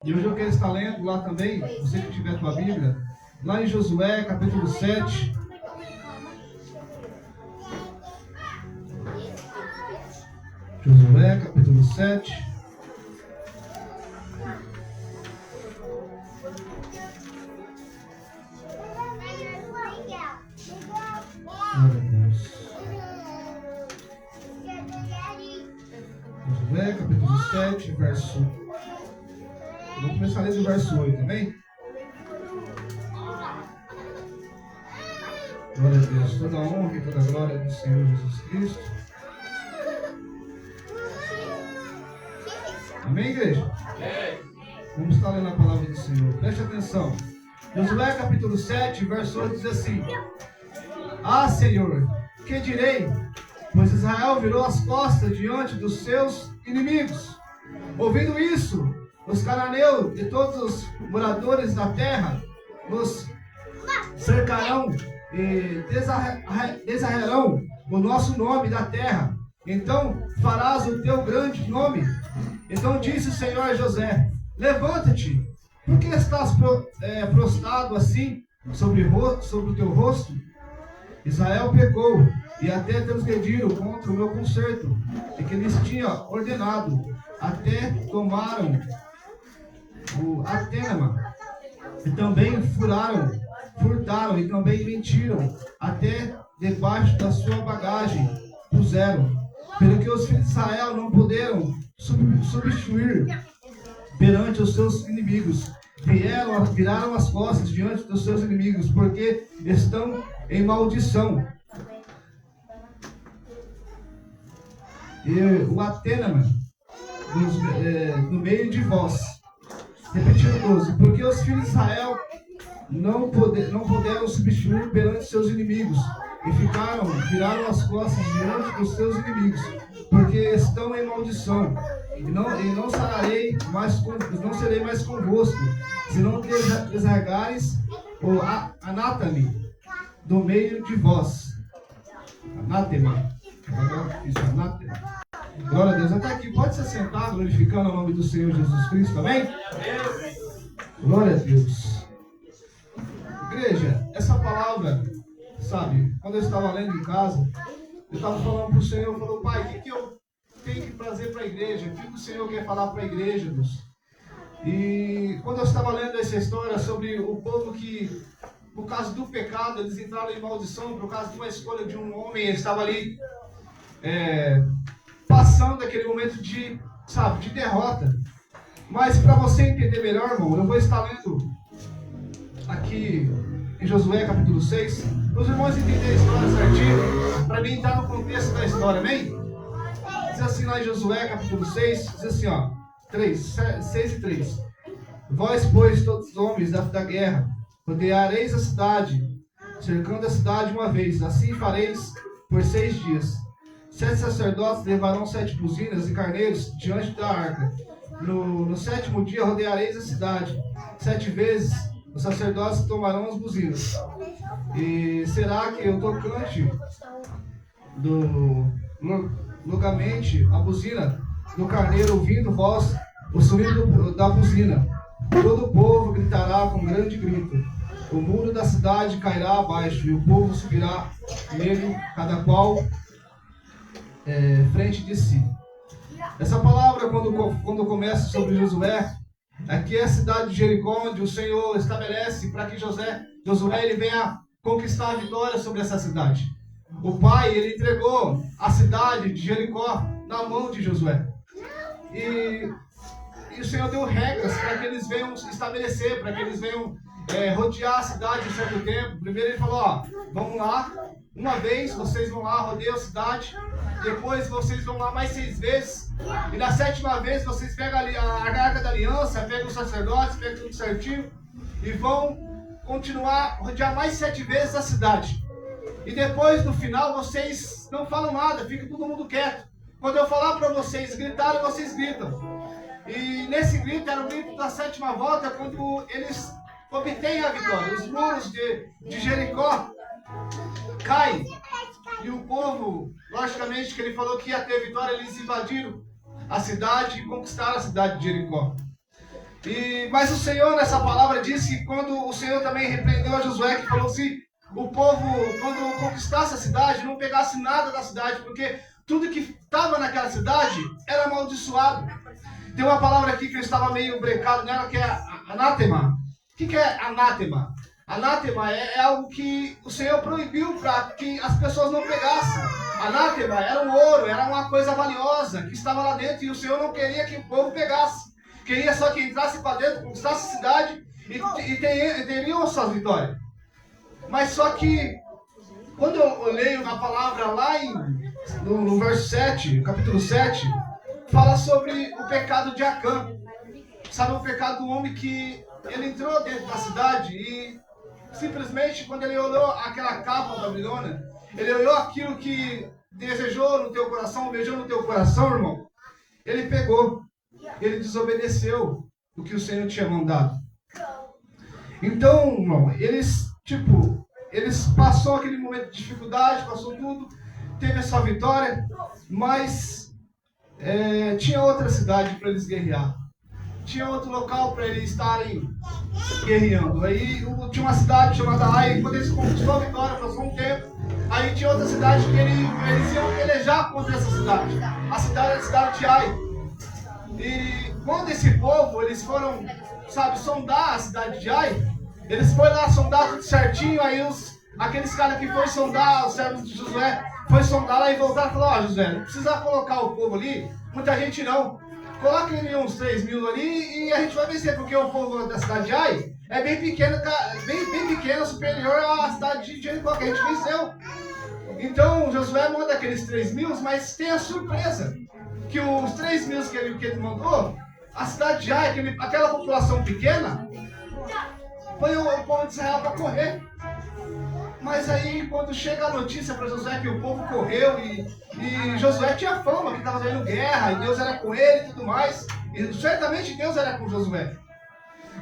E hoje eu quero estar lendo lá também, você que tiver a tua Bíblia, lá em Josué, capítulo 7. Josué, capítulo 7. Glória a Deus. Josué, capítulo 7, verso... Vamos começar a ler do verso 8, amém? Glória a Deus. Toda a honra e toda a glória do Senhor Jesus Cristo. Amém, igreja? Vamos estar lendo a palavra do Senhor. Preste atenção. Josué, capítulo 7, verso 8 diz assim: Ah, Senhor, que direi? Pois Israel virou as costas diante dos seus inimigos. Ouvindo isso, os cananeus e todos os moradores da terra nos cercarão e desarrarão o nosso nome da terra. Então farás o teu grande nome. Então disse o Senhor a José: Levanta-te, por que estás prostrado assim sobre o teu rosto? Israel pecou e até transgrediram contra o meu concerto, e que lhes tinha ordenado, até tomaram o Atênama, e também furtaram e também mentiram, até debaixo da sua bagagem puseram, pelo que os filhos de Israel não puderam substituir perante os seus inimigos. Viraram as costas diante dos seus inimigos, porque estão em maldição. E o Atênama no meio de vós. Repetindo 12. Porque os filhos de Israel não puderam substituir perante seus inimigos, e viraram as costas diante dos seus inimigos, porque estão em maldição. E não serei mais convosco, se não desargares o anátema do meio de vós. Anátema. Isso, anátema. Glória a Deus. Até aqui, pode se sentar, glorificando o nome do Senhor Jesus Cristo, amém? Glória a Deus. Igreja, essa palavra, sabe, quando eu estava lendo em casa, eu estava falando para o Senhor, eu falei: Pai, o que eu tenho que trazer para a igreja? O que o Senhor quer falar para a igreja, Deus? E quando eu estava lendo essa história sobre o povo que, por causa do pecado, eles entraram em maldição, por causa de uma escolha de um homem, ele estava ali passando aquele momento de derrota. Mas para você entender melhor, irmão, eu vou estar lendo aqui em Josué capítulo 6, os irmãos entenderem a história certinho, para mim entrar no contexto da história, amém? Diz assim lá em Josué capítulo 6, diz assim, ó, 6 e 3. Vós, pois, todos os homens da guerra, rodeareis a cidade, cercando a cidade uma vez, assim fareis por 6 dias. 7 sacerdotes levarão 7 buzinas e carneiros diante da arca. No 7º dia rodeareis a cidade 7 vezes. Os sacerdotes tomarão as buzinas. E será que o tocante logamente a buzina do carneiro, ouvindo voz, o sonido da buzina, todo o povo gritará com grande grito. O muro da cidade cairá abaixo, e o povo subirá nele, cada qual frente de si. Essa palavra, quando começa sobre Josué, aqui é a cidade de Jericó, onde o Senhor estabelece para que Josué ele venha conquistar a vitória sobre essa cidade. O pai, ele entregou a cidade de Jericó na mão de Josué. E o Senhor deu regras para que eles venham se estabelecer, para que eles venham rodear a cidade em certo tempo. Primeiro ele falou: ó, vamos lá, uma vez vocês vão lá, rodeiam a cidade. Depois vocês vão lá mais 6 vezes. E na 7ª vez vocês pegam a arca da aliança, pegam os sacerdotes, pegam tudo certinho. E vão continuar, rodear mais 7 vezes a cidade. E depois, no final, vocês não falam nada, fica todo mundo quieto. Quando eu falar para vocês gritarem, vocês gritam. E nesse grito, era o grito da 7ª volta, quando eles obtêm a vitória. Os muros de Jericó caem. E o povo, logicamente, que ele falou que ia ter vitória, eles invadiram a cidade e conquistaram a cidade de Jericó. Mas o Senhor, nessa palavra, disse que quando o Senhor também repreendeu a Josué, que falou assim, o povo, quando conquistasse a cidade, não pegasse nada da cidade, porque tudo que estava naquela cidade era amaldiçoado. Tem uma palavra aqui que eu estava meio brecado nela, que é anátema. O que é anátema? Anátema é algo que o Senhor proibiu para que as pessoas não pegassem. Anátema era um ouro, era uma coisa valiosa que estava lá dentro e o Senhor não queria que o povo pegasse. Queria só que entrasse para dentro, conquistasse a cidade e teriam suas vitórias. Mas só que, quando eu leio na palavra lá no verso 7, capítulo 7, fala sobre o pecado de Acã. Sabe, o pecado do homem que ele entrou dentro da cidade e simplesmente quando ele olhou aquela capa da Babilônia, ele olhou aquilo que desejou no teu coração, beijou no teu coração, irmão. Ele pegou, ele desobedeceu o que o Senhor tinha mandado. Então, irmão, eles passou aquele momento de dificuldade, passou tudo, teve a sua vitória, mas tinha outra cidade para eles guerrear. Tinha outro local para eles estarem guerreando. Aí tinha uma cidade chamada Ai, quando eles conquistaram a vitória, passou um tempo. Aí tinha outra cidade que eles iam pelejar contra essa cidade. A cidade era a cidade de Ai. E quando esse povo, eles foram, sondar a cidade de Ai, eles foram lá sondar tudo certinho, aí aqueles caras que foram sondar, os servos de Josué, foi sondar lá e voltaram e falaram, Josué, não precisa colocar o povo ali, muita gente não. Coloca ali uns 3.000 ali e a gente vai vencer, porque o povo da cidade de Ai é bem pequeno, bem pequeno, superior à cidade de Jericó, que a gente venceu. Então Josué manda aqueles 3.000, mas tem a surpresa, que os 3.000 que ele mandou, a cidade de Ai, aquela população pequena, foi o povo de Israel para correr. Mas aí, quando chega a notícia para Josué que o povo correu e Josué tinha fama, que estava fazendo guerra, e Deus era com ele e tudo mais, e certamente Deus era com Josué.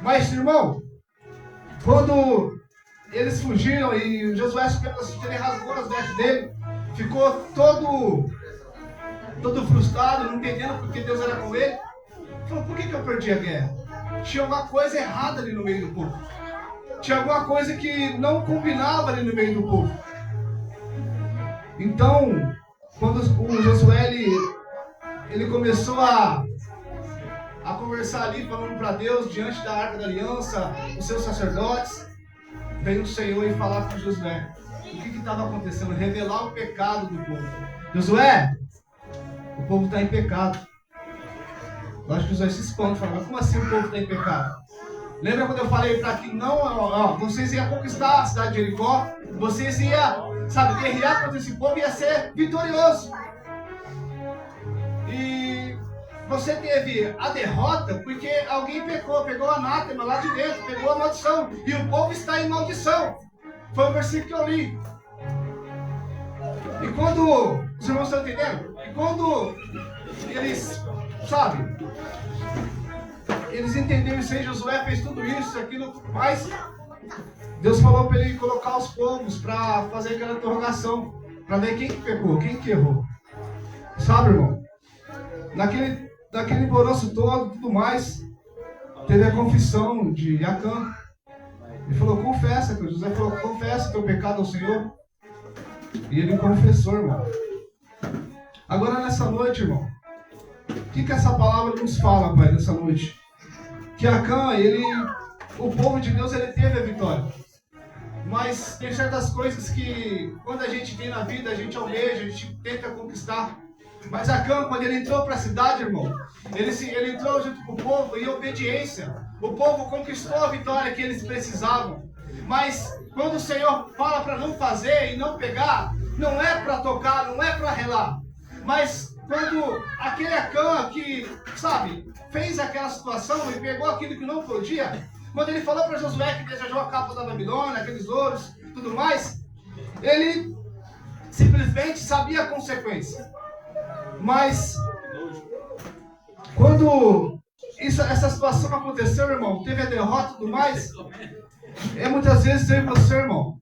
Mas, irmão, quando eles fugiram e Josué subiu, ele rasgou as vestes dele, ficou todo frustrado, não entendendo porque Deus era com ele, falou, por que eu perdi a guerra? Tinha alguma coisa errada ali no meio do povo. Tinha alguma coisa que não combinava ali no meio do povo. Então, quando o Josué ele começou a conversar ali, falando para Deus, diante da Arca da Aliança, os seus sacerdotes, veio o Senhor e falar com Josué o que estava acontecendo, revelar o pecado do povo. Josué, o povo está em pecado. Eu acho que Josué se espanta, fala, mas como assim o povo está em pecado? Lembra quando eu falei para que não, vocês iam conquistar a cidade de Jericó, vocês iam, guerrear contra esse povo e ia ser vitorioso. E você teve a derrota porque alguém pegou a anátema lá de dentro, pegou a maldição, e o povo está em maldição. Foi o versículo que eu li. E quando, os irmãos estão entendendo? E quando eles, eles entenderam isso aí, Josué fez tudo isso, aquilo, mas Deus falou para ele colocar os povos para fazer aquela interrogação, para ver quem que pecou, quem que errou. Sabe, irmão? Naquele emboroço todo, tudo mais, teve a confissão de Acã. Ele falou, confessa, que José falou, confessa teu pecado ao Senhor. E ele confessou, irmão. Agora nessa noite, irmão, o que essa palavra nos fala, Pai, nessa noite? Que Acã, o povo de Deus, ele teve a vitória. Mas tem certas coisas que, quando a gente tem na vida, a gente almeja, a gente tenta conquistar. Mas Acã, quando ele entrou para a cidade, irmão, ele entrou junto com o povo em obediência. O povo conquistou a vitória que eles precisavam. Mas quando o Senhor fala para não fazer e não pegar, não é para tocar, não é para relar. Mas quando aquele Acã que, fez aquela situação e pegou aquilo que não podia, quando ele falou para Josué que desejou a capa da Babilônia, aqueles ouros, tudo mais, ele simplesmente sabia a consequência. Mas quando essa situação aconteceu, irmão, teve a derrota e tudo mais, muitas vezes eu e você, irmão,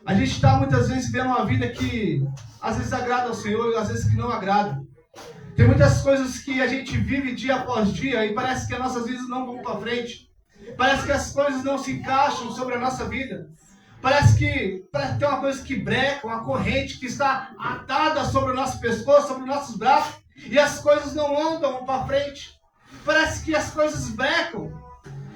a gente está muitas vezes vivendo uma vida que às vezes agrada ao Senhor e às vezes que não agrada. Tem muitas coisas que a gente vive dia após dia e parece que as nossas vidas não vão para frente. Parece que as coisas não se encaixam sobre a nossa vida. Parece que tem uma coisa que breca, uma corrente que está atada sobre o nosso pescoço, sobre os nossos braços, e as coisas não andam para frente. Parece que as coisas brecam.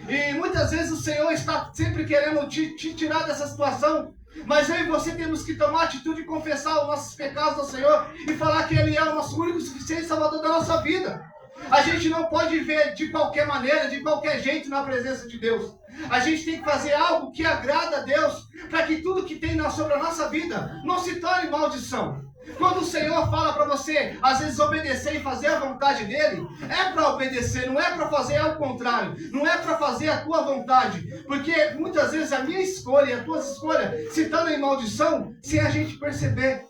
E muitas vezes o Senhor está sempre querendo te tirar dessa situação. Mas eu e você temos que tomar a atitude de confessar os nossos pecados ao Senhor e falar que Ele é o nosso único e suficiente Salvador da nossa vida. A gente não pode viver de qualquer maneira, de qualquer jeito na presença de Deus. A gente tem que fazer algo que agrada a Deus, para que tudo que tem sobre a nossa vida não se torne maldição. Quando o Senhor fala para você, às vezes, obedecer e fazer a vontade dEle, é para obedecer, não é para fazer ao contrário, não é para fazer a tua vontade, porque muitas vezes a minha escolha e a tua escolha se tornam em maldição sem a gente perceber.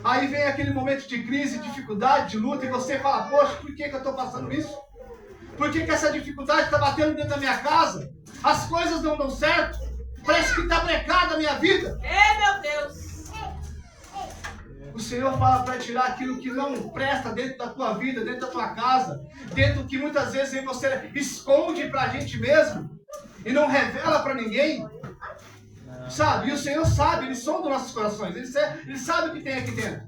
Aí vem aquele momento de crise, dificuldade, de luta, e você fala, poxa, por que eu estou passando isso? Por que essa dificuldade está batendo dentro da minha casa? As coisas não dão certo? Parece que está brecada a minha vida. Meu Deus! O Senhor fala para tirar aquilo que não presta dentro da tua vida, dentro da tua casa, dentro do que muitas vezes você esconde para a gente mesmo e não revela para ninguém. Sabe? E o Senhor sabe, Ele sonda nossos corações, Ele sabe o que tem aqui dentro.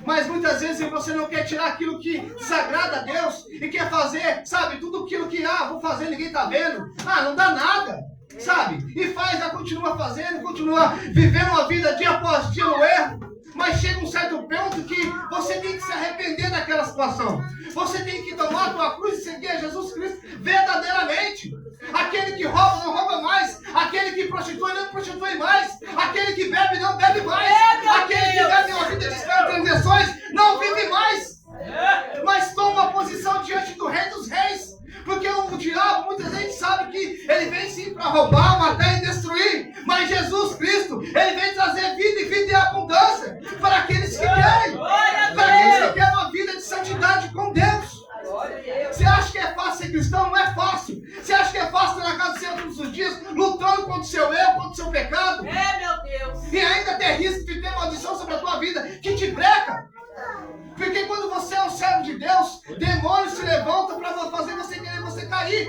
Mas muitas vezes você não quer tirar aquilo que desagrada a Deus e quer fazer, sabe, tudo aquilo que, vou fazer, ninguém está vendo. Não dá nada, sabe? E continua fazendo, continua vivendo uma vida dia após dia no erro. Mas chega um certo ponto que você tem que se arrepender daquela situação. Você tem que tomar a tua cruz e seguir a Jesus Cristo verdadeiramente. Aquele que rouba não rouba mais. Aquele que prostitui não prostitui mais. Aquele que bebe não bebe mais. Aquele que bebe uma vida de transgressões não vive mais. Mas toma uma posição diante do Rei dos Reis. Porque o diabo, muita gente sabe que ele vem sim para roubar, matar e destruir. Mas Jesus Cristo, ele vem trazer vida e vida em abundância para aqueles que querem. Para aqueles que querem uma vida de santidade com Deus. Você acha que é fácil ser cristão? Não é fácil. Você acha que é fácil estar na casa do Senhor todos os dias, lutando contra o seu erro, contra o seu pecado? Meu Deus! E ainda tem risco de ter maldição sobre a tua vida que te breca. Porque quando você é um servo de Deus, demônios se levantam para fazer você cair.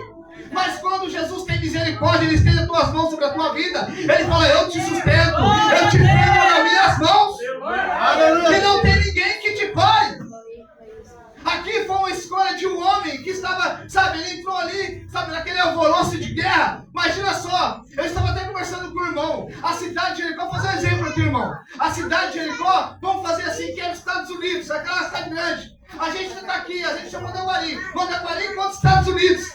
Mas quando Jesus tem misericórdia, Ele estende as tuas mãos sobre a tua vida. Ele fala, eu te sustento, eu te prendo nas minhas mãos. E não tem ninguém que te pare. Aqui foi uma escolha de um homem que estava, ele entrou ali, naquele alvoroço de guerra. Imagina só, eu estava até conversando com o irmão. A cidade de Jericó, vou fazer um exemplo aqui, irmão. A cidade de Jericó, vamos fazer assim, que é os Estados Unidos, aquela cidade grande. A gente está aqui, a gente chama Mandaguari. Mandaguari contra os Estados Unidos.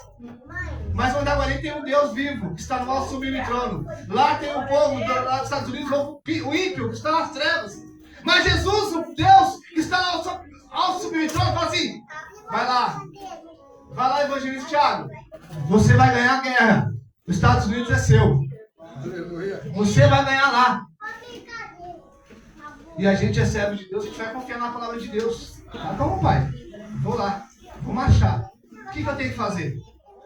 Mas Mandaguari tem um Deus vivo, que está no alto sublime trono. Lá tem o povo lá dos Estados Unidos, o ímpio, que está nas trevas. Mas Jesus, o Deus que está no alto sublime trono, fala assim, vai lá, evangelista Thiago, você vai ganhar a guerra. Os Estados Unidos é seu. Você vai ganhar lá. E a gente é servo de Deus, a gente vai confiar na palavra de Deus. Como, pai? Vou lá, vou marchar. O que eu tenho que fazer?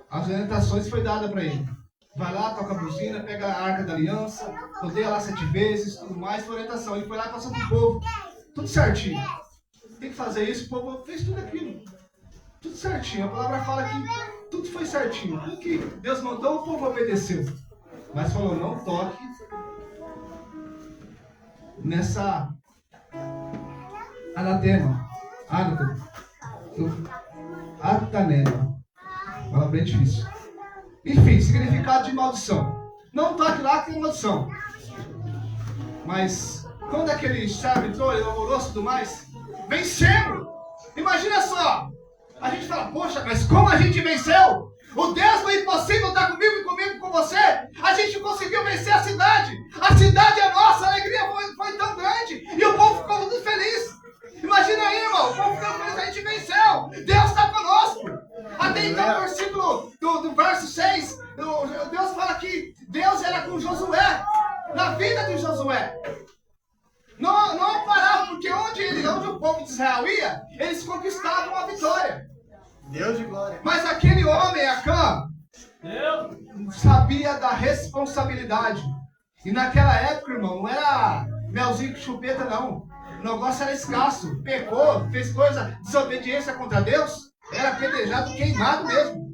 As orientações foi dada para ele. Vai lá, toca a buzina, pega a arca da aliança, rodeia lá 7 vezes, tudo mais, foi orientação. Ele foi lá e passou pro povo. Tudo certinho. Tem que fazer isso, o povo fez tudo aquilo. Tudo certinho. A palavra fala que tudo foi certinho. Tudo que Deus mandou, o povo obedeceu. Mas falou, não toque nessa anatema. Atanema. Fala bem difícil. Enfim, significado de maldição. Não toque lá que tem maldição. Mas quando aquele servo entrou, ele alvoroço e tudo mais, vencemos. Imagina só. A gente fala, poxa, mas como a gente venceu? O Deus do impossível está comigo e comigo com você. A gente conseguiu vencer a cidade. A cidade é nossa, a alegria foi tão grande. E o povo ficou muito feliz. Imagina aí, irmão, o povo ficou feliz, a gente venceu. Deus está conosco. Até então, o versículo do verso 6, Deus fala que Deus era com Josué, na vida de Josué. Não parava, porque onde o povo de Israel ia, eles conquistavam a vitória. Deus de glória. Mas aquele homem, Acã, sabia da responsabilidade. E naquela época, irmão, não era melzinho com chupeta, não. O negócio era escasso. Pecou, fez coisa, desobediência contra Deus. Era apedrejado, queimado mesmo.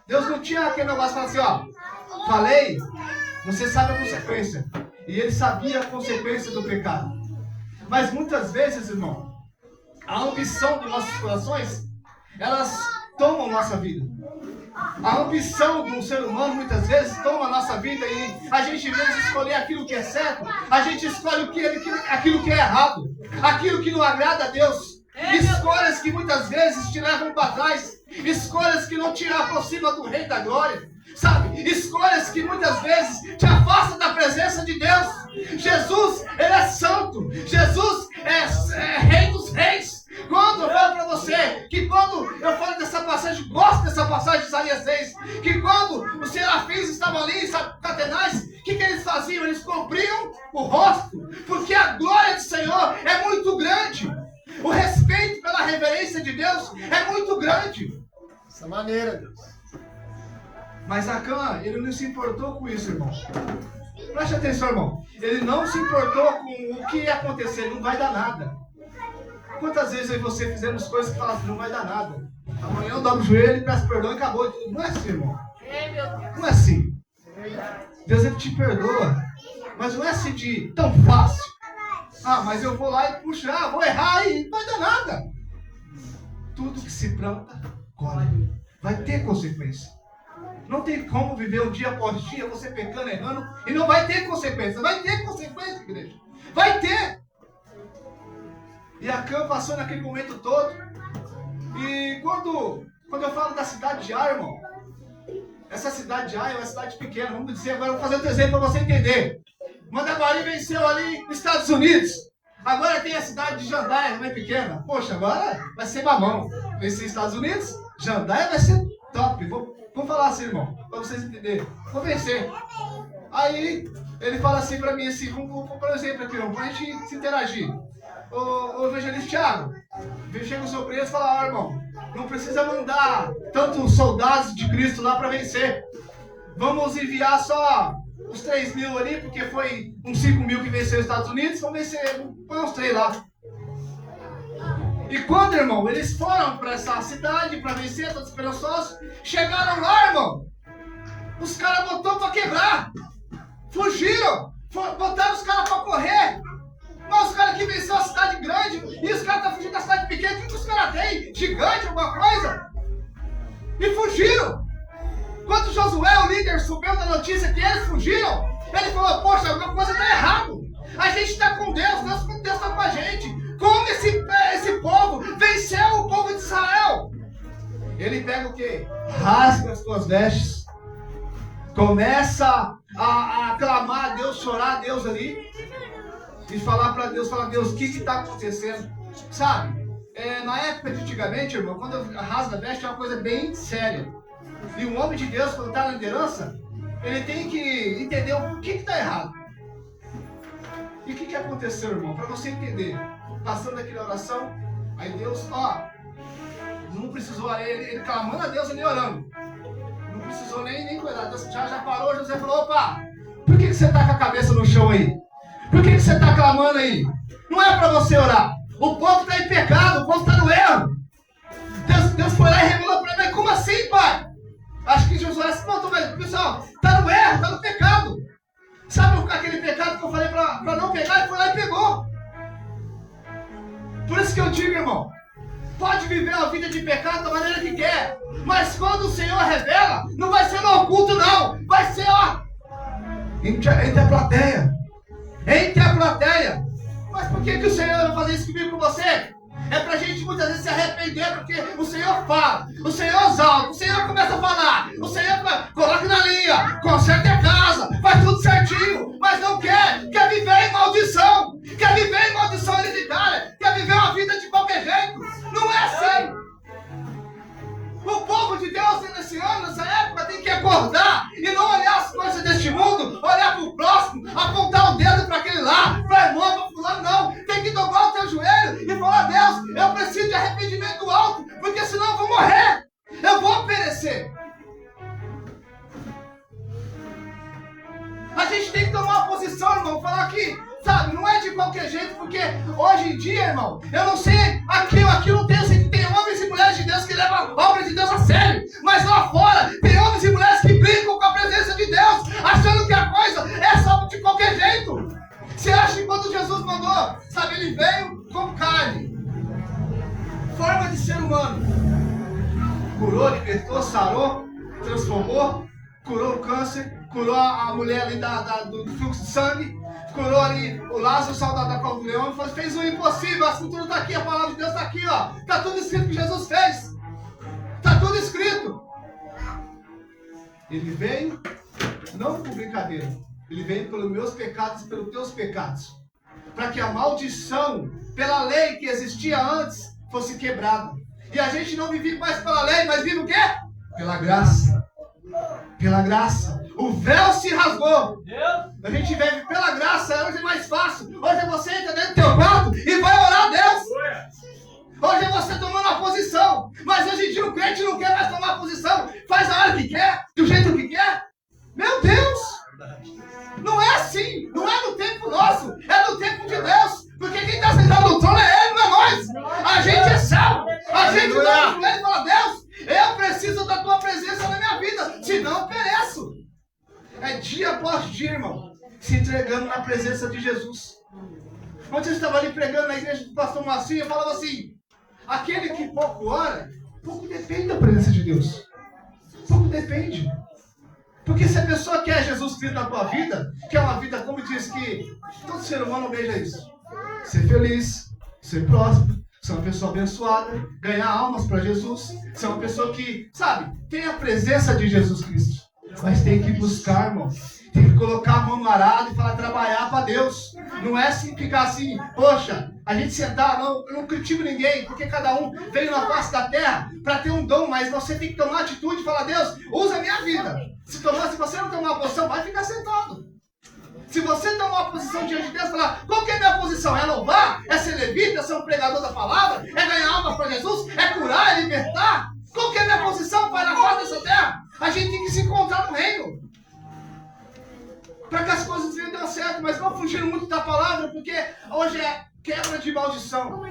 Deus não tinha aquele negócio de falar assim, ó. Falei, você sabe a consequência. E ele sabia a consequência do pecado. Mas muitas vezes, irmão, a ambição dos nossos corações, elas tomam nossa vida. A ambição de um ser humano, muitas vezes, toma a nossa vida e a gente, em vez de escolher aquilo que é certo, a gente escolhe aquilo que é errado, aquilo que não agrada a Deus. Escolhas que muitas vezes te levam para trás, escolhas que não te aproximam do Rei da Glória, sabe? Escolhas que muitas vezes te afastam da presença de Deus. Jesus, Ele é santo, Jesus é Rei dos Reis. Quando eu falo para você, que quando eu falo dessa passagem, gosto dessa passagem de Isaías 6, que quando os serafins estavam ali em Satanás, o que eles faziam? Eles cobriam o rosto, porque a glória do Senhor é muito grande. O respeito pela reverência de Deus é muito grande. Dessa maneira, Deus. Mas Acã, ele não se importou com isso, irmão. Preste atenção, irmão. Ele não se importou com o que ia acontecer, não vai dar nada. Quantas vezes eu e você fizemos coisas que falam assim, não vai dar nada. Amanhã eu dobro o joelho e peço perdão e acabou. Não é assim, irmão. Não é assim. Deus, Ele te perdoa. Mas não é assim de tão fácil. Ah, mas eu vou lá e puxo, vou errar e não vai dar nada. Tudo que se planta, colhe. Vai ter consequência. Não tem como viver um dia após dia, você pecando, errando, e não vai ter consequência. Vai ter consequência, igreja. Vai ter. E Acã passou naquele momento todo. E quando eu falo da cidade de Ai, irmão, essa cidade de Ai é uma cidade pequena. Vamos dizer agora, vou fazer outro exemplo para você entender. Mandaguari venceu ali nos Estados Unidos. Agora tem a cidade de Jandaia, não é pequena. Poxa, agora vai ser mamão. Vencer Estados Unidos, Jandaia vai ser top. Vou falar assim, irmão, para vocês entenderem. Vou vencer. Aí ele fala assim para mim, assim, vamos por exemplo aqui, irmão, para a gente se interagir. Ô evangelista Thiago, chega o seu preso e fala, irmão, não precisa mandar tantos soldados de Cristo lá para vencer. Vamos enviar só os 3.000 ali, porque foi uns 5.000 que venceu os Estados Unidos, vamos vencer, põe uns 3 lá. E quando, irmão, eles foram para essa cidade para vencer, todos esperançosos, chegaram lá, irmão, os caras botaram para quebrar, fugiram, botaram os caras para correr. Mas os caras que venceu a cidade grande e os caras estão fugindo da cidade pequena, o que os caras têm? Gigante, alguma coisa? E fugiram. Quando Josué, o líder, subiu da notícia que eles fugiram, ele falou, poxa, alguma coisa está errado. A gente está com Deus está com a gente. Como esse povo venceu o povo de Israel? Ele pega o quê? Rasga as suas vestes. Começa a clamar a Deus, chorar a Deus ali. E falar para Deus, Deus, o que está acontecendo? Sabe, na época de antigamente, irmão, quando rasga a veste é uma coisa bem séria. E um homem de Deus, quando está na liderança, ele tem que entender o que está errado. E o que aconteceu, irmão? Para você entender, passando aquela oração, aí Deus, não precisou, ele clamando a Deus, ele orando. Não precisou nem cuidar. Deus já parou, José falou, opa, por que você está com a cabeça no chão aí? Por que você está clamando aí? Não é para você orar. O povo está em pecado, o povo está no erro. Deus foi lá e revelou para mim, como assim, pai? Acho que Josué se botou, mas pessoal, está no erro, está no pecado. Sabe aquele pecado que eu falei para não pegar? Ele foi lá e pegou. Por isso que eu digo, irmão, pode viver a vida de pecado da maneira que quer, mas quando o Senhor revela, não vai ser no oculto não, vai ser entre a plateia. Entre a plateia. Mas por que o Senhor vai fazer isso comigo com você? É pra gente muitas vezes se arrepender, porque o Senhor fala, o Senhor exalta, o Senhor começa a falar, o Senhor coloca na linha, conserta a casa, faz tudo certinho, mas não quer viver em maldição, quer viver em maldição hereditária, quer viver uma vida de qualquer jeito. Não é assim. O povo de Deus nesse ano, nessa época, tem que acordar e não olhar as coisas deste mundo, olhar para o próximo, apontar o dedo para aquele lá, para irmão, para fulano, não. Tem que dobrar o teu joelho e falar, Deus, eu preciso de arrependimento alto, porque senão eu vou morrer, eu vou perecer. A gente tem que tomar uma posição, irmão, falar Sabe, não é de qualquer jeito, porque hoje em dia, irmão, eu não sei, aqui não tem, eu sei que tem homens e mulheres de Deus que levam a obra de Deus a sério, mas lá fora tem homens e mulheres que brincam com a presença de Deus, achando que a coisa é só de qualquer jeito. Você acha que quando Jesus mandou, sabe, ele veio com carne, forma de ser humano, curou, libertou, sarou, transformou, curou o câncer, curou a mulher ali do fluxo de sangue, curou ali o Lázaro, soldado da cova do leão, fez o impossível. A escritura está aqui, a palavra de Deus está aqui, ó. Está tudo escrito que Jesus fez. Está tudo escrito. Ele veio, não por brincadeira, ele veio pelos meus pecados e pelos teus pecados, para que a maldição pela lei que existia antes fosse quebrada. E a gente não vive mais pela lei, mas vive o quê? Pela graça. Pela graça. O véu se rasgou. A gente vive pela graça. Hoje é mais fácil. Hoje você entra dentro do teu quarto e vai orar a Deus. Hoje é você tomando uma posição. Mas hoje em dia o crente não quer mais tomar posição. Faz a hora que quer, do jeito que quer. Meu Deus! Não é assim. Não é no tempo nosso. É no tempo de Deus. Porque quem está sentado no trono é Ele, não é nós. A gente é salvo. A gente dá o joelho e fala: Deus, eu preciso da tua presença na minha vida. Senão eu pereço. É dia após dia, irmão, se entregando na presença de Jesus. Ontem eu estava ali pregando na igreja do pastor Marcinho, eu falava assim: aquele que pouco ora, pouco depende da presença de Deus. Pouco depende. Porque se a pessoa quer Jesus Cristo na tua vida, quer uma vida, como diz que todo ser humano almeja isso: ser feliz, ser próspero, ser uma pessoa abençoada, ganhar almas para Jesus, ser uma pessoa que, sabe, tem a presença de Jesus Cristo. Mas tem que buscar, irmão. Tem que colocar a mão no arado e falar, trabalhar para Deus. Não é assim, ficar assim, poxa, a gente sentar, não, eu não critico ninguém, porque cada um veio na face da terra para ter um dom, mas você tem que tomar atitude e falar: Deus, usa a minha vida. Se você não tomar uma posição, vai ficar sentado. Se você tomar uma posição diante de Deus, falar: qual que é a minha posição? É louvar? É ser levita? É ser um pregador da palavra? É ganhar alma para Jesus? É curar? É libertar? Qual que é a minha posição para na face dessa terra? A gente tem que se encontrar no reino. Para que as coisas venham dar certo, mas não fugindo muito da palavra, porque hoje é quebra de maldição.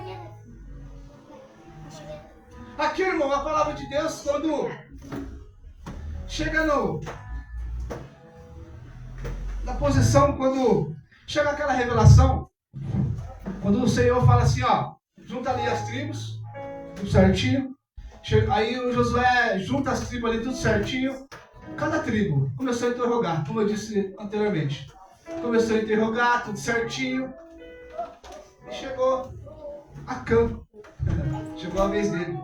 Aqui, irmão, a palavra de Deus, quando chega na posição, quando chega aquela revelação, quando o Senhor fala assim, ó, junta ali as tribos, tudo certinho. Aí o Josué junta as tribos ali, tudo certinho. Cada tribo começou a interrogar, como eu disse anteriormente. Começou a interrogar, tudo certinho. E chegou Acã. Chegou a vez dele.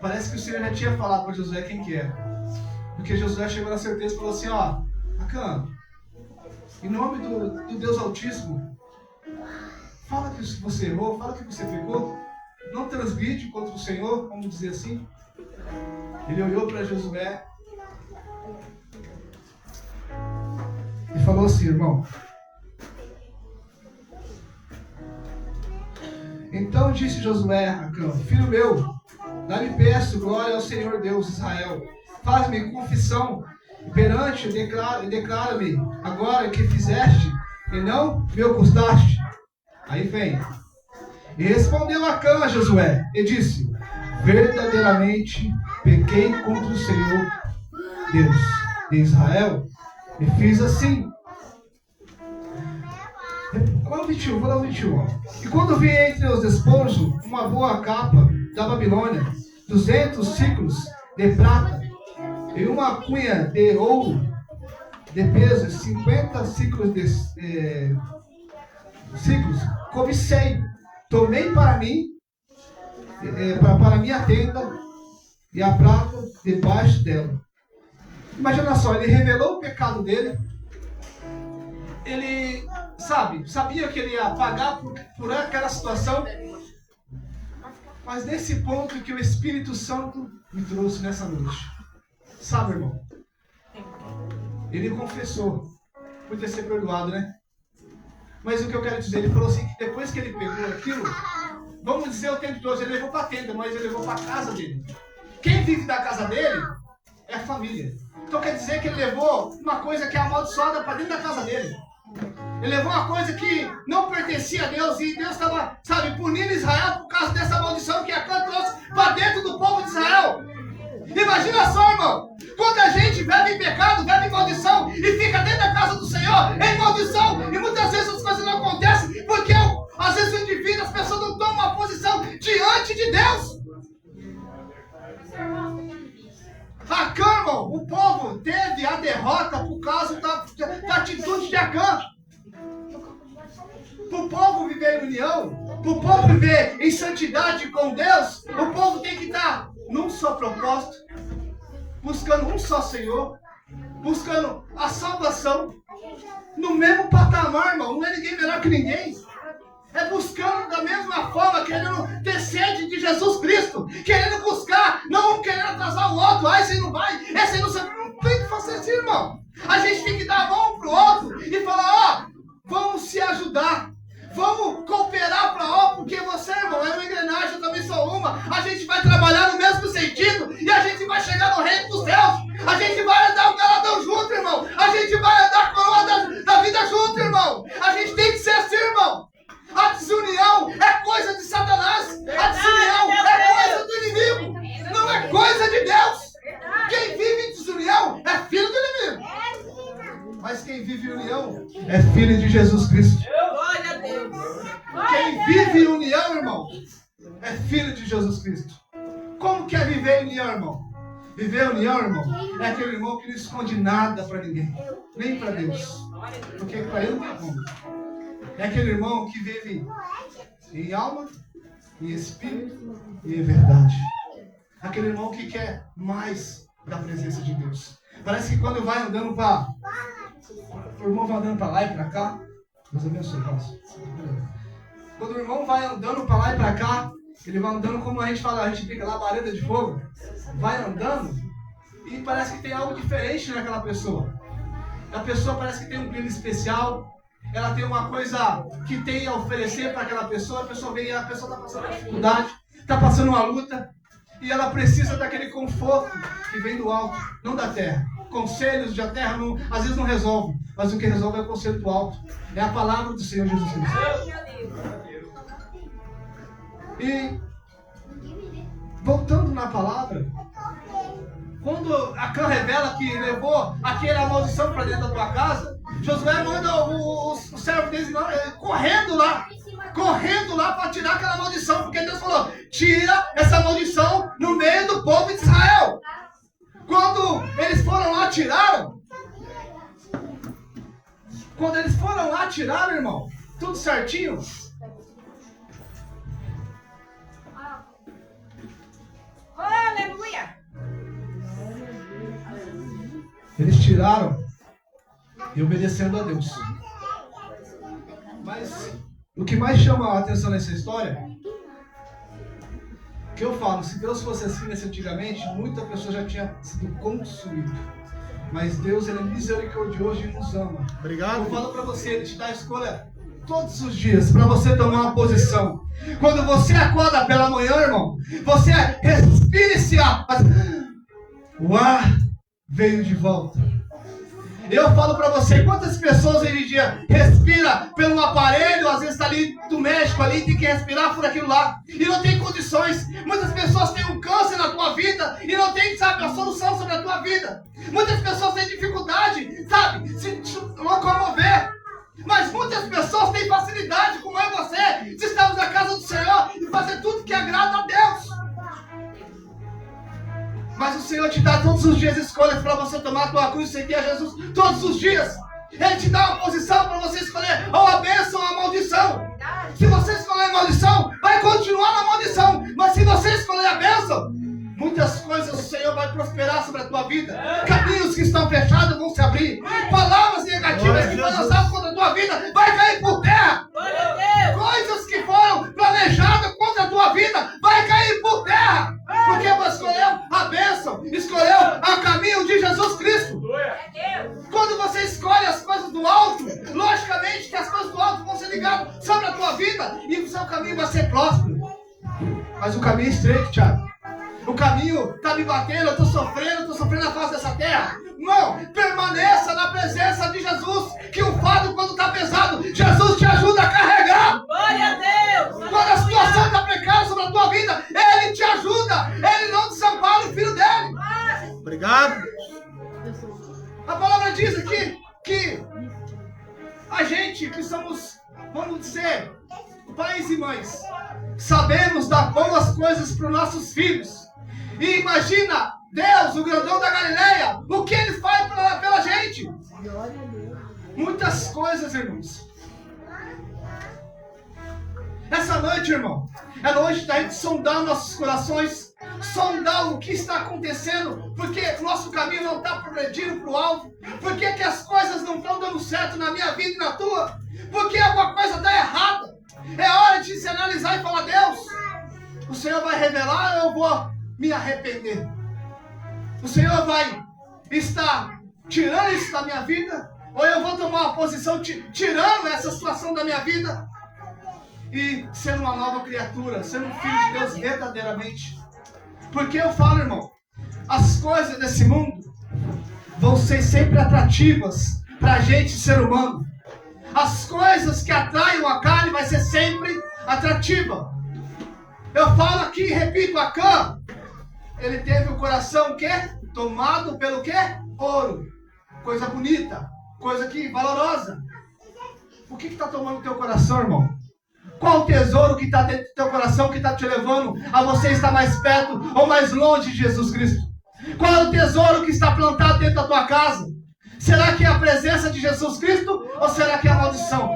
Parece que o Senhor já tinha falado para Josué quem que era. Porque Josué chegou na certeza e falou assim, ó, Acã, em nome do Deus Altíssimo, fala que você errou, fala que você pecou. Não transgride contra o Senhor, vamos dizer assim. Ele olhou para Josué e falou assim, irmão. Então disse Josué a Acã, filho meu, dá-me peço glória ao Senhor Deus de Israel. Faz-me confissão perante e declara-me agora que fizeste e não me ocultaste. Aí vem. E respondeu Acã a Josué e disse, verdadeiramente pequei contra o Senhor Deus de Israel e fiz assim. Vou lá no 21. E quando vi entre os despojos uma boa capa da Babilônia, 200 ciclos de prata e uma cunha de ouro de peso, 50 ciclos cobicei, tomei para mim, para minha tenda e a prata debaixo dela. Imagina só, ele revelou o pecado dele. Ele, sabia que ele ia pagar por aquela situação. Mas nesse ponto que o Espírito Santo me trouxe nessa noite. Sabe, irmão? Ele confessou. Podia ser perdoado, né? Mas o que eu quero dizer, ele falou assim, que depois que ele pegou aquilo, vamos dizer o tempo todo, ele levou para a tenda, mas ele levou para a casa dele. Quem vive da casa dele é a família. Então quer dizer que ele levou uma coisa que é amaldiçoada para dentro da casa dele. Ele levou uma coisa que não pertencia a Deus e Deus estava, punindo Israel por causa dessa maldição que Acã trouxe para dentro do povo de Israel. Imagina só, irmão, quando a gente vive em pecado, vive em maldição e fica dentro da casa do Senhor em maldição, e muitas vezes as coisas não acontecem porque às vezes o indivíduo, as pessoas não tomam uma posição diante de Deus. Acã, irmão, o povo teve a derrota por causa da atitude de Acã. Para o povo viver em união, para o povo viver em santidade com Deus, o povo tem que estar num só propósito, buscando um só Senhor, buscando a salvação, no mesmo patamar, irmão. Não é ninguém melhor que ninguém. É buscando da mesma forma, querendo ter sede de Jesus Cristo, querendo buscar, não querendo atrasar o outro. Ah, esse aí não vai, esse aí não sabe. Não tem que fazer assim, irmão. A gente tem que dar a mão pro outro e falar, vamos se ajudar. Vamos cooperar para a obra, porque você, irmão, é uma engrenagem, eu também sou uma. A gente vai trabalhar no mesmo sentido e a gente vai chegar no reino dos céus. A gente vai andar o galadão junto, irmão. A gente vai andar a coroa da vida junto, irmão. A gente tem que ser assim, irmão. A desunião é coisa de Satanás. A desunião é coisa do inimigo. Não é coisa de Deus. Quem vive em desunião é filho do inimigo. Mas quem vive em união é filho de Jesus Cristo. Glória a Deus. Quem vive em união, irmão, é filho de Jesus Cristo. Como que é viver em união, irmão? Viver em união, irmão, é aquele irmão que não esconde nada para ninguém, nem para Deus. Porque para ele não tem como. É aquele irmão que vive em alma, em espírito e em verdade. Aquele irmão que quer mais da presença de Deus. Parece que quando vai andando para... O irmão vai andando para lá e para cá. Deus abençoe, Pastor. Quando o irmão vai andando para lá e para cá, ele vai andando como a gente fala, a gente fica lá, labareda de fogo. Vai andando e parece que tem algo diferente naquela pessoa. A pessoa parece que tem um brilho especial. Ela tem uma coisa que tem a oferecer para aquela pessoa. A pessoa vem e a pessoa está passando uma dificuldade, está passando uma luta. E ela precisa daquele conforto que vem do alto, não da terra. Conselhos da terra não, às vezes não resolvem, mas o que resolve é o conselho do alto. É a palavra do Senhor Jesus Cristo. E voltando na palavra, quando Acã revela que levou aquela maldição para dentro da tua casa, Josué manda o servo deles correndo lá para tirar aquela maldição, porque Deus falou, tira essa maldição no meio do povo de Israel. Quando eles foram lá, tiraram, irmão, tudo certinho. Aleluia. Eles tiraram e obedecendo a Deus. Mas o que mais chama a atenção nessa história, que eu falo, se Deus fosse assim nesse antigamente, muita pessoa já tinha sido consumida. Mas Deus, Ele é misericordioso e nos ama. Obrigado. Eu falo para você, Ele te dá a escolha todos os dias para você tomar uma posição. Quando você acorda pela manhã, irmão, você respira esse ar. O ar veio de volta. Eu falo para você, quantas pessoas hoje em dia respira pelo aparelho, às vezes está ali do médico ali, tem que respirar por aquilo lá, e não tem condições. Muitas pessoas têm um câncer na tua vida e não tem, a solução sobre a tua vida. Muitas pessoas têm dificuldade, se locomover. Mas muitas pessoas têm facilidade, como eu e você, de estarmos na casa do Senhor e fazer tudo que agrada a Deus. Mas o Senhor te dá todos os dias escolhas para você tomar a tua cruz e seguir a Jesus todos os dias. Ele te dá uma posição para você escolher ou a bênção ou a maldição. Se você escolher a maldição, vai continuar na maldição. Mas se você escolher a bênção, muitas coisas o Senhor vai prosperar sobre a tua vida. Caminhos que estão fechados vão se abrir. Palavras negativas que foram lançadas contra a tua vida vai cair por terra. Coisas que foram planejadas contra a tua vida vai cair por terra. Porque você escolheu a bênção, escolheu o caminho de Jesus Cristo. Quando você escolhe as coisas do alto, logicamente que as coisas do alto vão ser ligadas sobre a tua vida e o seu caminho vai ser próspero. Mas o caminho é estreito, Thiago. O caminho está me batendo, eu estou sofrendo na face dessa terra. Não, permaneça na presença de Jesus, que o fardo quando está pesado Jesus te ajuda a carregar. Glória a Deus. Quando a situação está precária sobre a tua vida, Ele te ajuda. Ele não desampara o filho dele. Obrigado. A palavra diz aqui que a gente que somos, vamos dizer, pais e mães, sabemos dar boas coisas para os nossos filhos. E imagina Deus, o grandão da Galileia, o que Ele faz pela gente. Muitas coisas, irmãos. Essa noite, irmão, é noite da gente sondar nossos corações, sondar o que está acontecendo, porque o nosso caminho não está progredindo para o alvo, porque que as coisas não estão dando certo na minha vida e na tua, porque alguma coisa está errada. É hora de se analisar e falar: Deus, o Senhor vai revelar ou eu vou me arrepender? O Senhor vai estar tirando isso da minha vida, ou eu vou tomar uma posição tirando essa situação da minha vida e ser uma nova criatura, ser um filho de Deus verdadeiramente? Porque eu falo, irmão, as coisas desse mundo vão ser sempre atrativas para a gente, ser humano. As coisas que atraem a carne vai ser sempre atrativa. Eu falo aqui, repito, Acã, ele teve o coração o quê? Tomado pelo quê? Ouro. Coisa bonita, coisa que valorosa. O que está tomando o teu coração, irmão? Qual o tesouro que está dentro do teu coração que está te levando a você estar mais perto ou mais longe de Jesus Cristo? Qual é o tesouro que está plantado dentro da tua casa? Será que é a presença de Jesus Cristo ou será que é a maldição?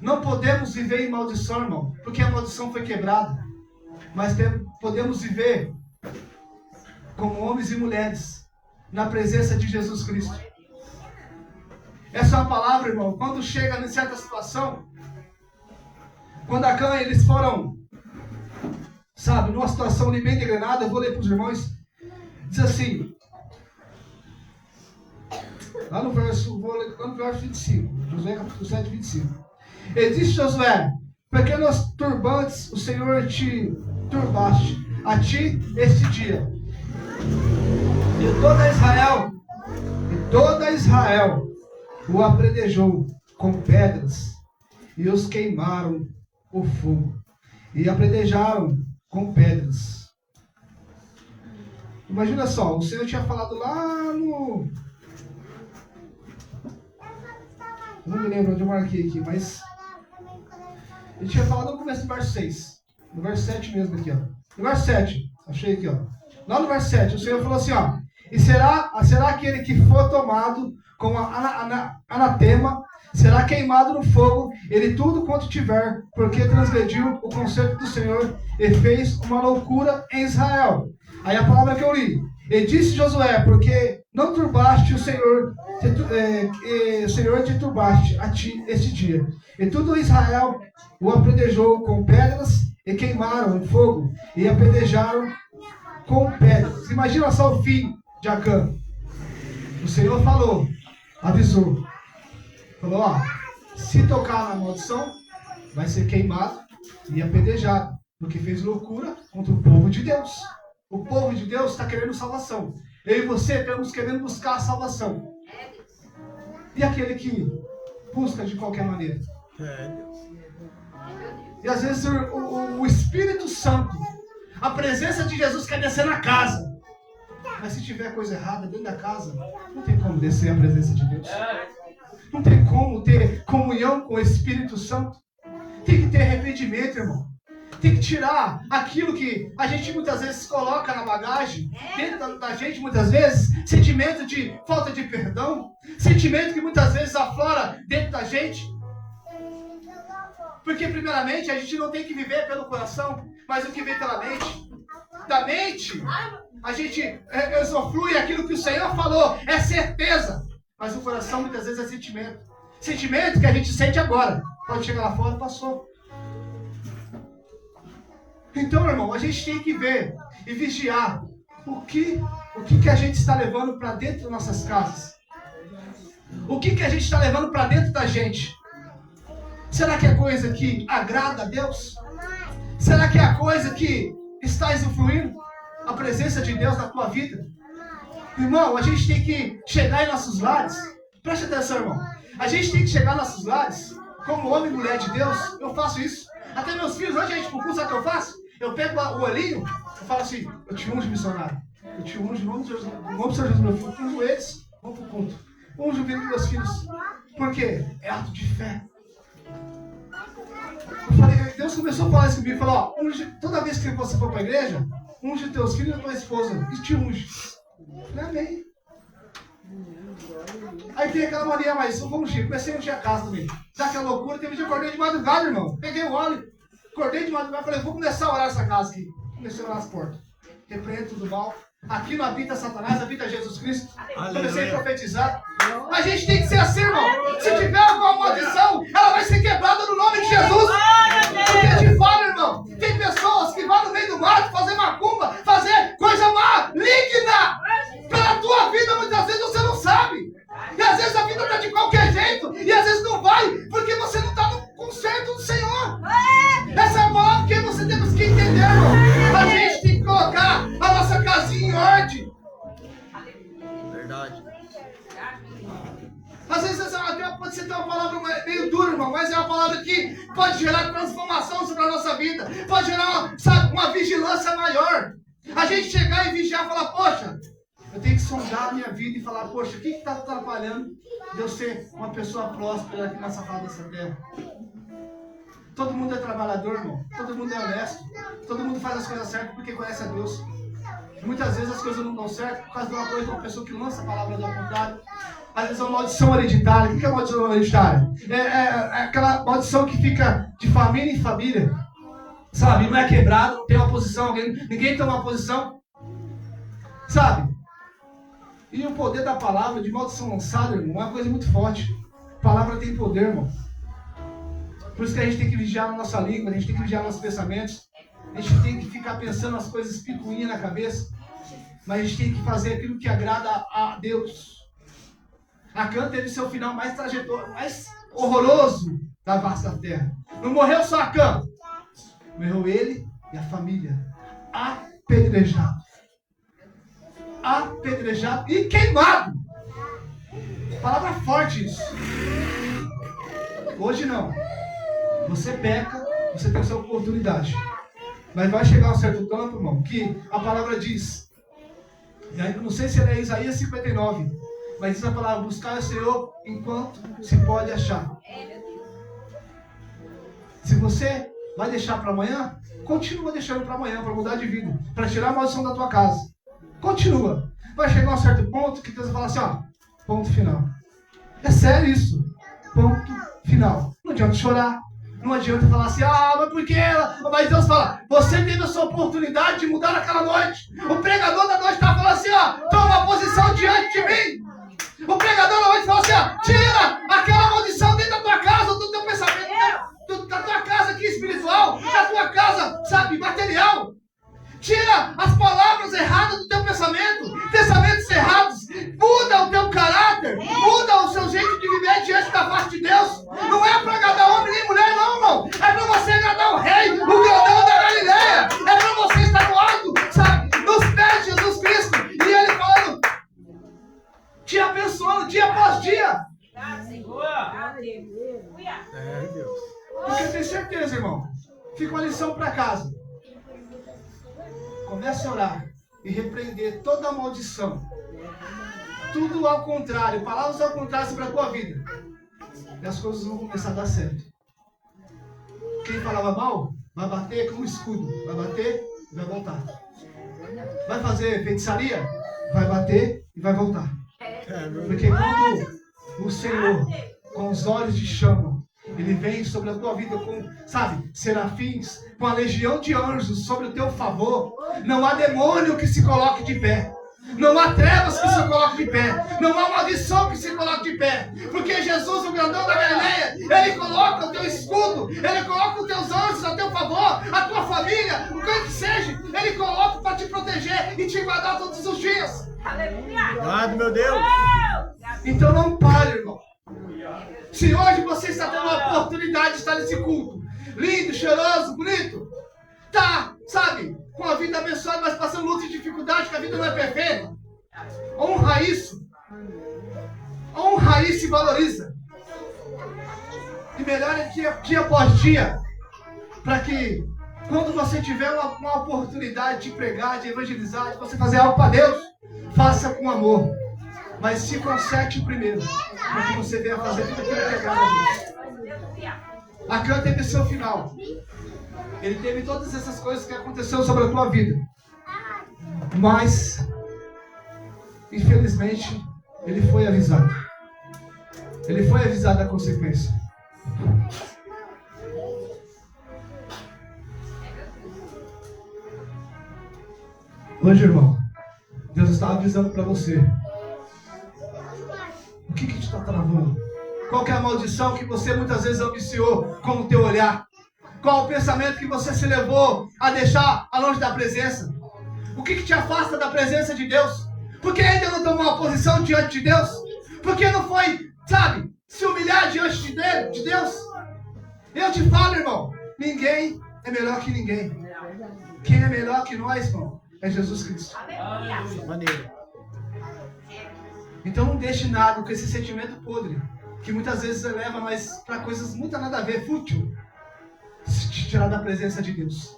Não podemos viver em maldição, irmão, porque a maldição foi quebrada. Mas podemos viver como homens e mulheres na presença de Jesus Cristo. Essa é uma palavra, irmão, quando chega em certa situação, quando Acã, eles foram, sabe, numa situação ali bem degradada, eu vou ler para os irmãos, diz assim, lá no verso 25, Josué capítulo 7, 25. Ele disse: Josué, pequenos turbantes o Senhor te turbaste, a ti este dia. E toda Israel o apredejou com pedras e os queimaram o fogo. E apredejaram com pedras. Imagina só, o Senhor tinha falado lá no... Não me lembro onde eu marquei aqui, mas... Ele tinha falado no começo do verso 6. No verso 7 mesmo aqui, ó. No verso 7, achei aqui, ó. Lá no verso 7, o Senhor falou assim, ó. E será aquele que for tomado com anatema, será queimado no fogo, ele tudo quanto tiver, porque transgrediu o concerto do Senhor e fez uma loucura em Israel. Aí a palavra que eu li. E disse Josué, porque não turbaste o Senhor te turbaste a ti este dia. E tudo Israel o apredejou com pedras e queimaram em fogo e apedrejaram com pedras. Imagina só o fim de Acã. O Senhor falou, avisou. Falou, ó, se tocar na maldição, vai ser queimado e apedrejado, porque fez loucura contra o povo de Deus. O povo de Deus está querendo salvação. Eu e você estamos querendo buscar a salvação. E aquele que busca de qualquer maneira. E às vezes o Espírito Santo, a presença de Jesus quer descer na casa. Mas se tiver coisa errada dentro da casa, não tem como descer a presença de Deus. Não tem como ter comunhão com o Espírito Santo. Tem que ter arrependimento, irmão. Tem que tirar aquilo que a gente muitas vezes coloca na bagagem, dentro da gente muitas vezes, sentimento de falta de perdão, sentimento que muitas vezes aflora dentro da gente. Porque primeiramente a gente não tem que viver pelo coração, mas o que vem pela mente. Da mente, a gente usufrui aquilo que o Senhor falou, é certeza. Mas o coração muitas vezes é sentimento. Sentimento que a gente sente agora. Pode chegar lá fora, passou. Então, irmão, a gente tem que ver e vigiar o que a gente está levando para dentro das nossas casas. O que a gente está levando para dentro da gente. Será que é coisa que agrada a Deus? Será que é a coisa que está usufruindo a presença de Deus na tua vida? Irmão, a gente tem que chegar em nossos lares. Preste atenção, irmão. A gente tem que chegar nos nossos lares, como homem e mulher de Deus. Eu faço isso. Até meus filhos, antes de a gente pro culto, sabe o que eu faço? Eu pego o olhinho, eu falo assim, eu te unjo, missionário. Eu te unjo, vamos Senhor Jesus, meu filho. Unjo eles, vamos pro culto. Unjo o vida dos meus filhos. Por quê? É ato de fé. Eu falei, Deus começou a falar isso comigo, falou, ó, unge, toda vez que você for para a igreja, unge teus filhos e tua esposa, e te unge. Eu falei, amém. Aí tem aquela mania, mas vamos ungir, comecei a ungir a casa também. Dá aquela loucura, teve um dia eu acordei de madrugada, irmão. Peguei o óleo, acordei de madrugada, falei, vou começar a orar essa casa aqui. Comecei a orar as portas. Repreendo tudo mal. Aqui não habita Satanás, habita Jesus Cristo. Comecei a profetizar. A gente tem que ser assim, irmão. Se tiver alguma maldição, ela vai ser quebrada no nome de Jesus. Porque eu te falo, irmão, tem pessoas que vão no meio do mato fazer macumba, fazer coisa maligna pela tua vida, muitas vezes você não sabe. E às vezes a vida está de qualquer jeito, e às vezes não vai, porque você não está no conserto do Senhor. Essa é a palavra que você temos que entender, irmão. A gente tem que colocar a nossa casinha em ordem. Verdade. Às vezes pode ser uma palavra meio dura, irmão, mas é uma palavra que pode gerar transformação sobre a nossa vida, pode gerar uma vigilância maior. A gente chegar e vigiar e falar, poxa, eu tenho que sondar a minha vida e falar, poxa, o que está atrapalhando de eu ser uma pessoa próspera aqui nessa face dessa terra? Todo mundo é trabalhador, irmão, todo mundo é honesto, todo mundo faz as coisas certas porque conhece a Deus. Muitas vezes as coisas não dão certo por causa de uma coisa, de uma pessoa que lança a palavra do contrário. Às vezes é uma maldição hereditária. O que é maldição hereditária? É aquela maldição que fica de família em família. Sabe? Não é quebrado, não tem uma posição, ninguém tem uma posição. Sabe? E o poder da palavra, de maldição lançada, irmão, é uma coisa muito forte. A palavra tem poder, irmão. Por isso que a gente tem que vigiar na nossa língua, a gente tem que vigiar nos nossos pensamentos. A gente tem que ficar pensando as coisas picuinhas na cabeça. Mas a gente tem que fazer aquilo que agrada a Deus. Acã teve seu final mais trajetório, mais horroroso da face da terra. Não morreu só Acã. Morreu ele e a família. Apedrejado. Apedrejado e queimado. Palavra forte isso. Hoje não. Você peca, você tem a sua oportunidade. Mas vai chegar um certo tempo, irmão, que a palavra diz. E aí, não sei se é Isaías 59. Mas diz a palavra, buscar o Senhor enquanto se pode achar. Se você vai deixar para amanhã, continua deixando para amanhã, para mudar de vida, para tirar a maldição da tua casa. Continua. Vai chegar a um certo ponto que Deus vai falar assim, ó, ponto final. É sério isso. Ponto final. Não adianta chorar. Não adianta falar assim, mas por que ela? Mas Deus fala, você teve a sua oportunidade de mudar naquela noite. O pregador da noite está falando assim, toma uma posição diante de mim. O pregador da noite fala assim, tira aquela maldição dentro da tua casa, do teu pensamento, da tua casa aqui espiritual, da tua casa, sabe, material. Tira as palavras erradas do teu pensamento, pensamentos errados. Muda o teu caráter, muda o seu jeito de viver diante da face de Deus. Não é para agradar homem nem mulher, não, irmão. É para você agradar o rei, o grandão da Galileia. É para você estar no alto, sabe, nos pés de Jesus Cristo. E ele falando, te abençoando dia após dia. É, Deus. Porque eu tenho certeza, irmão. Fica uma lição para casa. Comece a orar e repreender toda a maldição. Tudo ao contrário, palavras ao contrário sobre a tua vida. E as coisas vão começar a dar certo. Quem falava mal, vai bater com um escudo. Vai bater e vai voltar. Vai fazer feitiçaria, vai bater e vai voltar. Porque quando o Senhor, com os olhos de chama, Ele vem sobre a tua vida com, sabe, serafins, com a legião de anjos sobre o teu favor. Não há demônio que se coloque de pé. Não há trevas que se coloquem de pé. Não há maldição que se coloque de pé. Porque Jesus, o grandão da Galileia, Ele coloca o teu escudo, Ele coloca os teus anjos a teu favor, a tua família, o que seja. Ele coloca para te proteger e te guardar todos os dias. Obrigado, meu Deus. Então não pare, irmão. Se hoje você está tendo a oportunidade de estar nesse culto, lindo, cheiroso, bonito, tá, sabe, com a vida abençoada, mas passando luta e dificuldade, que a vida não é perfeita, honra isso. Honra isso e valoriza. trabalha dia após dia, para que quando você tiver uma oportunidade de pregar, de evangelizar, de você fazer algo para Deus, faça com amor. Mas se conserte primeiro, para que você venha fazer tudo aquilo que agrada a Deus. Acã teve seu final. Ele teve todas essas coisas que aconteceram sobre a tua vida. Mas, infelizmente, ele foi avisado. Ele foi avisado da consequência. Hoje, irmão, Deus está avisando para você. O que te está travando? Qual que é a maldição que você muitas vezes ambiciou com o teu olhar? Qual o pensamento que você se levou a deixar longe da presença? O que te afasta da presença de Deus? Porque ainda não tomou uma posição diante de Deus? Porque não foi, sabe, se humilhar diante de Deus? Eu te falo, irmão, ninguém é melhor que ninguém. Quem é melhor que nós, irmão, é Jesus Cristo. Maneiro. Então não deixe nada com esse sentimento podre, que muitas vezes leva nós para coisas muito nada a ver, fútil, se te tirar da presença de Deus.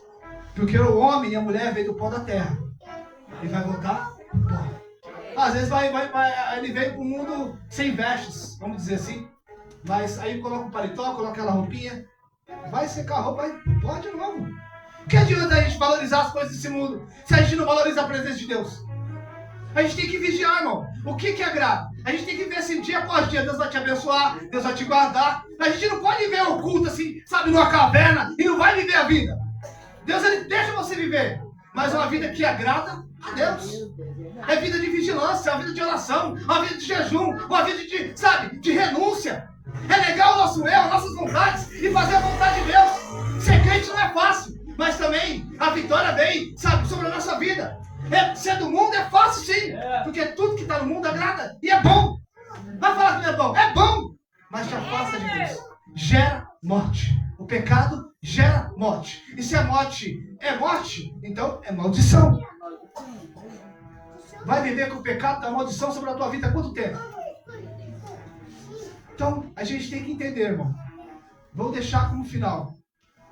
Porque o homem e a mulher veio do pó da terra e vai voltar pro pó. Às vezes ele veio para o mundo sem vestes, vamos dizer assim. Mas aí coloca um paletó, coloca aquela roupinha, vai secar a roupa, pode de novo. Que adianta a gente valorizar as coisas desse mundo se a gente não valoriza a presença de Deus? A gente tem que vigiar, irmão. O que agrada? A gente tem que ver assim, dia após dia, Deus vai te abençoar, Deus vai te guardar. A gente não pode viver o culto assim, sabe, numa caverna e não vai viver a vida. Deus, ele deixa você viver, mas uma vida que agrada a Deus. É vida de vigilância, é uma vida de oração, uma vida de jejum, uma vida de, sabe, de renúncia. É negar o nosso eu, nossas vontades e fazer a vontade de Deus. Ser crente não é fácil, mas também a vitória vem, sabe, sobre a nossa vida. Ser do mundo é fácil sim, porque tudo que está no mundo agrada e é bom. Vai falar que não é bom, é bom, mas te afasta de Deus. Gera morte. O pecado gera morte. E se a morte é morte, então é maldição. Vai viver com o pecado da maldição sobre a tua vida há quanto tempo? Então, a gente tem que entender, irmão. Vou deixar como final.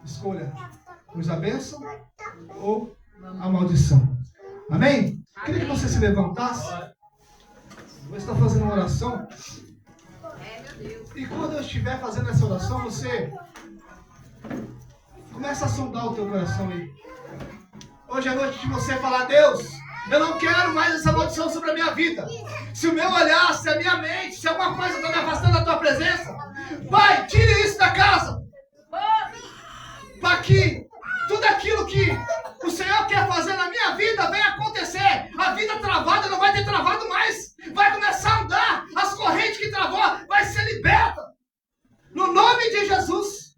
Escolha, pois a bênção ou a maldição. Amém? Queria que você se levantasse. Vou estar fazendo uma oração. E quando eu estiver fazendo essa oração, você começa a sondar o teu coração aí. Hoje é noite de você falar: Deus, eu não quero mais essa maldição sobre a minha vida. Se o meu olhar, se a minha mente, se alguma coisa está me afastando da tua presença, Pai, tire isso da casa. Para que tudo aquilo que o Senhor quer fazer na minha vida venha acontecer. A vida travada não vai ter travado mais. Vai começar a andar. As correntes que travou vai ser liberta. No nome de Jesus.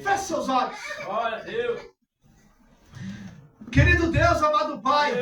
Feche seus olhos. Glória a Deus. Querido Deus, amado Pai,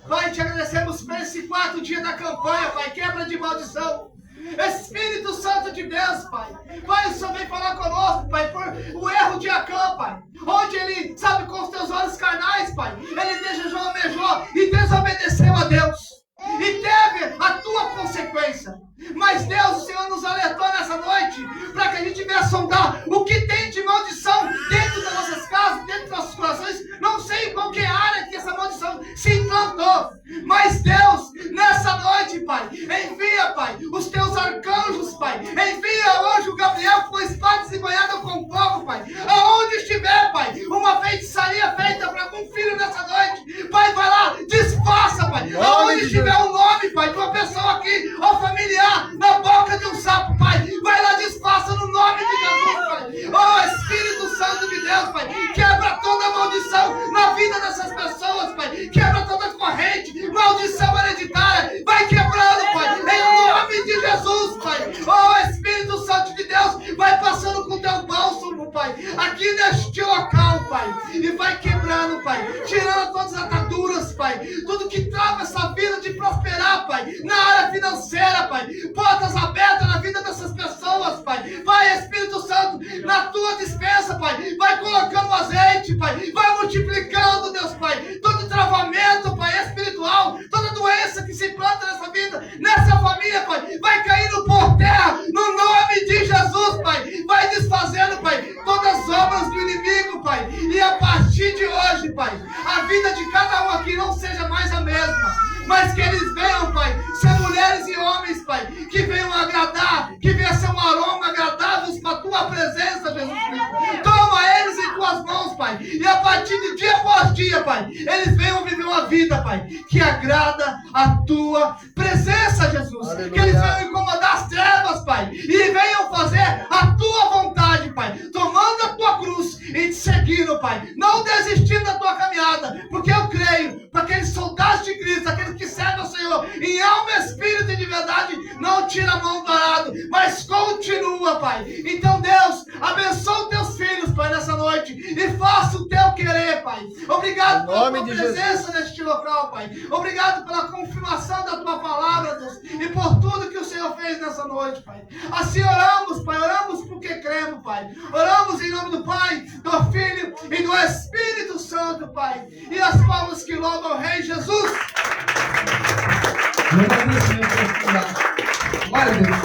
Pai, te agradecemos por esse 4 dias da campanha, Pai, quebra de maldição. Espírito Santo de Deus, Pai. Pai, o Senhor vem falar conosco, Pai, por o erro de Acã, Pai. Onde ele, sabe, com os teus olhos carnais, Pai, ele desejou, almejou e desobedeceu a Deus. E teve a tua consequência. Mas Deus, o Senhor nos alertou nessa noite para que a gente venha sondar o que tem de maldição dentro das nossas casas, dentro dos nossos corações. Não sei em qualquer área que essa maldição se implantou. Mas Deus, nessa noite, Pai, envia, Pai, os teus arcanjos, Pai. Envia o anjo Gabriel com espada desembanhada com fogo, Pai. Aonde estiver, Pai, uma feitiçaria feita para algum filho nessa noite, Pai, vai lá, desfaça, Pai. Aonde estiver um nome, Pai, de uma pessoa aqui, ou familiar, na boca de um sapo, Pai, vai lá, desfaça no nome de Jesus, Pai. Oh, Espírito Santo de Deus, Pai, quebra toda maldição na vida dessas pessoas, Pai. Quebra toda corrente, maldição hereditária, vai quebrando, Pai, em nome de Jesus, Pai. Oh, Espírito Santo de Deus, vai passando com teu bálsamo, Pai, aqui neste local, Pai, e vai quebrando, Pai, tirando todas as ataduras, Pai, tudo que trava essa vida de prosperar, Pai, na área financeira, Pai, portas abertas na vida dessas pessoas, Pai. Vai, Espírito Santo, na tua dispensa, Pai, vai colocando azeite, Pai, vai multiplicando, Deus, Pai, todo travamento, Pai, espiritual, toda doença que se planta nessa vida, nessa família, Pai, vai caindo por terra, no nome de Jesus, Pai, vai E a partir de hoje, Pai, a vida de cada um aqui não seja mais a mesma, mas que eles venham, Pai, ser mulheres e homens, Pai, que venham agradar, que venham ser um aroma agradável para a Tua presença, Jesus Cristo. Toma eles em Tuas mãos, Pai, e a partir de dia após dia, Pai, eles venham viver uma vida, Pai, que agrada a Tua presença, Jesus. Aleluia. Que eles venham incomodar as trevas, Pai, e venham fazer a Tua vontade, Pai, tomando a Tua cruz e te seguindo, Pai, não desistindo da Tua caminhada, porque eu creio, para aqueles soldados de Cristo, aqueles que servem ao Senhor em alma, espírito e de verdade, não tira a mão do arado, mas continua, Pai. Então, Deus, abençoa os Teus filhos, Pai, nessa noite, e faça o Teu querer, Pai. Obrigado pela Tua presença neste local, Pai. Obrigado pela confirmação da Tua palavra, Deus, e por tudo que o Senhor fez nessa noite, Pai. Assim oramos, Pai, oramos porque cremos, Pai. Oramos em nome do Pai, do Filho e do Espírito Santo, Pai. E as palmas que louvam o Rei Jesus. Glória a Deus.